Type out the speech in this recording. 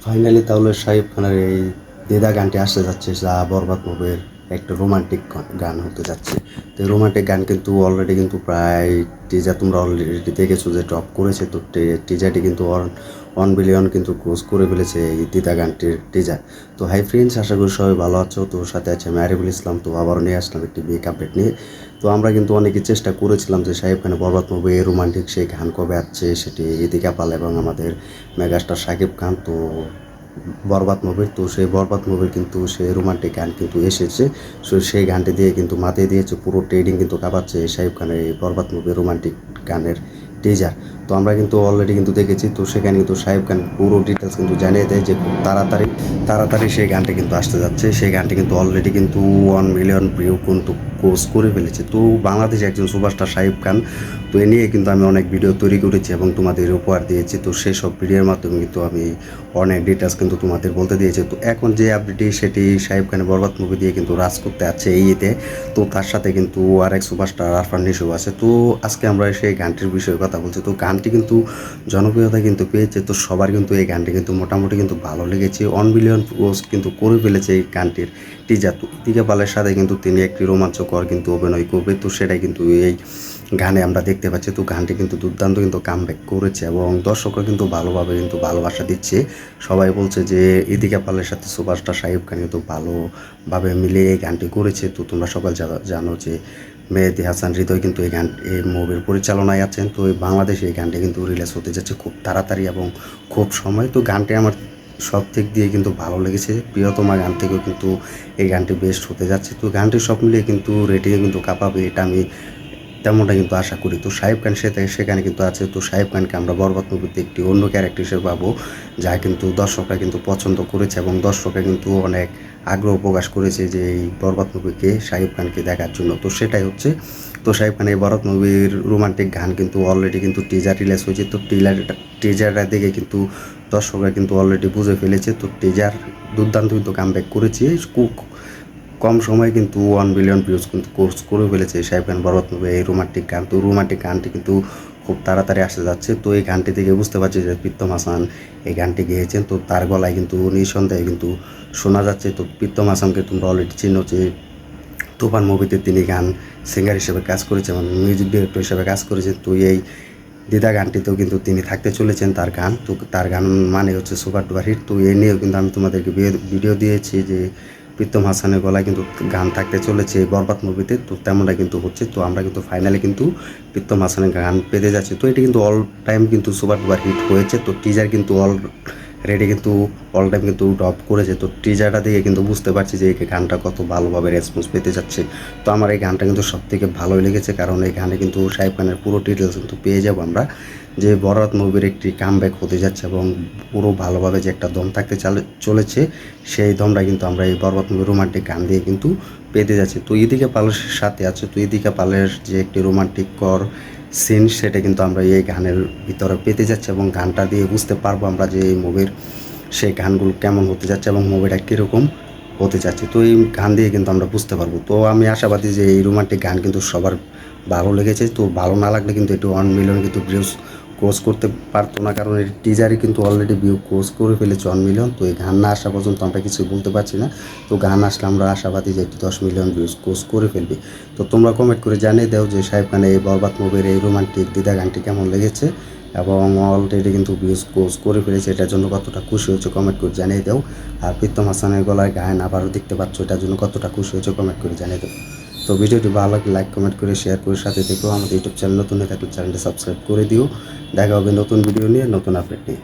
Finally তাহলে শাহিব খানের এই দেদা গানটি আসতে যাচ্ছে, যা বরবাদ মুভির একটা রোমান্টিক গান হতে যাচ্ছে। তো এই রোমান্টিক গান কিন্তু অলরেডি কিন্তু প্রায় টিজার তোমরা অলরেডি দেখেছো যে টপ করেছে। তো টিজারটি কিন্তু 1 বিলিয়ন কিন্তু ক্রস করে ফেলেছে এই দিদা গানটির টিজার। তো হাই ফ্রেন্ডস, আশা করি সবাই ভালো আছো। তো সাথে আছে আমি আরিফুল ইসলাম। তো আবারও নিয়ে আসলাম একটি বিগ আপডেট নিয়ে। তো আমরা কিন্তু অনেকে চেষ্টা করেছিলাম যে শাহিব খানের বরবাদ মুভি রোমান্টিক সেই গান কবে আসছে, সেটি ইদিকা পাল এবং আমাদের মেগাস্টার শাকিব খান। তো বরবাদ মুভির, তো সেই বরবাদ মুভির কিন্তু সেই রোমান্টিক গান কিন্তু এসেছে। সো সেই গানটি দিয়ে কিন্তু মাতিয়ে দিয়েছে, পুরো ট্রেডিং কিন্তু কাঁপাচ্ছে শাহিব খানের এই বরবাদ মুভির রোমান্টিক গানের টিজার। তো আমরা কিন্তু অলরেডি কিন্তু দেখেছি। তো সেখানে কিন্তু শাহিব খান পুরো ডিটেলস কিন্তু জানিয়ে দেয় যে খুব তাড়াতাড়ি তাড়াতাড়ি সেই গানটি কিন্তু আসতে যাচ্ছে। সেই গানটি কিন্তু অলরেডি কিন্তু 1 মিলিয়ন ভিউ কিন্তু কোর্স করে ফেলেছে। তো বাংলাদেশে একজন সুপারস্টার শাহিব খান, তো এ নিয়ে কিন্তু আমি অনেক ভিডিও তৈরি করেছি এবং তোমাদের উপহার দিয়েছি। তো সেসব ভিডিওর মাধ্যমে কিন্তু আমি অনেক ডিটেলস কিন্তু তোমাদের বলতে দিয়েছি। তো এখন যে আপডেটটি সেটি শাহিব খানের বরবাদ মুভি দিয়ে কিন্তু রাজ করতে আছে এই ঈদে। তো তার সাথে কিন্তু আরেক সুপারস্টার আরফান নিশো আছে। তো আজকে আমরা সেই গানটির বিষয়ে কথা বলছি। তো গানটি কিন্তু জনপ্রিয়তা কিন্তু পেয়েছে। তো সবার কিন্তু এই গানটি কিন্তু মোটামুটি কিন্তু ভালো লেগেছে। 1 বিলিয়ন পোস্ট কিন্তু করে ফেলেছে এই গানটির টিজার। তো ইতিকা পালের সাথে কিন্তু তিনি একটি রোমাঞ্চকর কিন্তু অভিনয় করবে। তো সেটাই কিন্তু এই গানে আমরা দেখতে পাচ্ছি। তো গানটি কিন্তু দুর্দান্ত কিন্তু কামব্যাক করেছে এবং দর্শকরা কিন্তু ভালোভাবে কিন্তু ভালোবাসা দিচ্ছে। সবাই বলছে যে ইদিকা পালের সাথে সুপারস্টার শাহিব খান কিন্তু ভালোভাবে মিলিয়ে এই গানটি করেছে। তো তোমরা সকাল জানো যে মেহেদী হাসান হৃদয় কিন্তু এই মুভির পরিচালনায় আছেন। তো এই বাংলাদেশে এই গানটি কিন্তু রিলিজ হতে যাচ্ছে খুব তাড়াতাড়ি এবং খুব সময়। তো গানটি আমার সব দিক দিয়ে কিন্তু ভালো লেগেছে। প্রিয়তমা গান থেকেও কিন্তু এই গানটি বেস্ট হতে যাচ্ছে। তো গানটি সব মিলিয়ে কিন্তু রেটিংয়ে কিন্তু কাঁপাবে, এটা আমি তেমনটা কিন্তু আশা করি। তো শাহিব খান সেখানে কিন্তু আছে। তো শাহিব খানকে আমরা বরবাদ মুভিতে একটি অন্য ক্যারেক্টার হিসেবে পাবো, যা কিন্তু দর্শকরা কিন্তু পছন্দ করেছে এবং দর্শকরা কিন্তু অনেক আগ্রহ প্রকাশ করেছে যে এই বরবাদ মুভিকে শাহিব খানকে দেখার জন্য। তো সেটাই হচ্ছে। তো শাহিব খান এই বরবাদ মুভির রোমান্টিক গান কিন্তু অলরেডি কিন্তু টিজার রিলিজ হয়েছে। তো টিজারটা দেখে কিন্তু দর্শকরা কিন্তু অলরেডি বুঝে ফেলেছে। তো টিজার দুর্দান্ত কিন্তু কামব্যাক করেছে। কম সময়ে কিন্তু 1 বিলিয়ন ভিউজ কিন্তু কোর্স করে ফেলেছে শাহিব খান বরবাদ মুভি এই রোমান্টিক গান। তো রোমান্টিক গানটি কিন্তু খুব তাড়াতাড়ি আসতে যাচ্ছে। তো এই গানটি থেকে বুঝতে পারছি যে প্রীতম হাসান এই গানটি গেয়েছেন। তো তার গলায় কিন্তু নিঃসন্দেহে কিন্তু শোনা যাচ্ছে। তো প্রীতম হাসানকে তোমরা অলরেডি চিনো যে তুফান মুভিতে তিনি গান সিঙ্গার হিসেবে কাজ করেছেন এবং মিউজিক ডিরেক্টর হিসেবে কাজ করেছেন। তো এই দিদা গানটিতেও কিন্তু তিনি থাকতে চলেছেন তার গান। তো তার গান মানে হচ্ছে সুপার ডুপার হিট। তো এই নিয়েও কিন্তু আমি তোমাদেরকে ভিডিও দিয়েছি যে প্রীতম হাসানের গলায় কিন্তু গান থাকতে চলেছে এই বরবাদ মুভিতে। তো তেমনটা কিন্তু হচ্ছে। তো আমরা কিন্তু ফাইনালি কিন্তু প্রীতম হাসানের গান পেতে যাচ্ছি। তো এটি কিন্তু অল টাইম কিন্তু সুপার ডুপার হিট হয়েছে। তো টিজার কিন্তু রেডি কিন্তু অল টাইম কিন্তু টপ করেছে। তো টিজারটা দেখে কিন্তু বুঝতে পারছি যে এই গানটা কত ভালোভাবে রেসপন্স পেতে যাচ্ছে। তো আমার এই গানটা কিন্তু সব থেকে ভালোই লেগেছে, কারণ এই গানে কিন্তু শাহিব খানের পুরো ডিটেলস কিন্তু পেয়ে যাবো আমরা যে বরবাদ মুভির একটি কামব্যাক হতে যাচ্ছে এবং পুরো ভালোভাবে যে একটা দম থাকতে চলেছে, সেই দমটা কিন্তু আমরা এই বরবাদ মুভির রোমান্টিক গান দিয়ে কিন্তু পেতে যাচ্ছি। তো ইদিকা পালের সাথে আছে। তো ইদিকা পালের যে একটি রোমান্টিক সিন, সেটা কিন্তু আমরা এই গানের ভিতরে পেতে যাচ্ছি এবং গানটা দিয়ে বুঝতে পারবো আমরা যে এই মুভির সেই গানগুলো কেমন হতে যাচ্ছে এবং মুভিটা কীরকম হতে যাচ্ছে। তো এই গান দিয়ে কিন্তু আমরা বুঝতে পারবো। তো আমি আশাবাদী যে এই রোমান্টিক গান কিন্তু সবার ভালো লেগেছে। তো ভালো না লাগলে কিন্তু একটু 1 মিলিয়ন কিন্তু ভিউজ কোর্স করতে পারতো না, কারণ এই টিজারে কিন্তু অলরেডি ভিউ কোর্স করে ফেলেছে 1 মিলিয়ন। তো এই গান না আসা পর্যন্ত আমরা কিছু বলতে পারছি না। তো গান আসলে আমরা আশাবাদী যে একটু 10 মিলিয়ন ভিউজ কোর্স করে ফেলবে। তো তোমরা কমেন্ট করে জানিয়ে দাও যে শাহিব খানের এই বরবাদ মুভির এই রোমান্টিক দিদা গানটি কেমন লেগেছে এবং অলরেডি কিন্তু ভিউজ কোর্স করে ফেলেছে, এটার জন্য কতটা খুশি হয়েছে কমেন্ট করে জানিয়ে দাও। আর প্রীতম হাসানের গলায় গান আবারও দেখতে পাচ্ছ, এটার জন্য কতটা খুশি হয়েছে কমেন্ট করে জানিয়ে দাও। তো ভিডিওটি ভালো লাগলে লাইক কমেন্ট করে শেয়ার করে সাথে দেখো। আমাদের ইউটিউব চ্যানেল নতুন হয়ে থাকলে চ্যানেলটি সাবস্ক্রাইব করে দিও। দেখা হবে নতুন ভিডিও নিয়ে, নতুন আপডেট নিয়ে।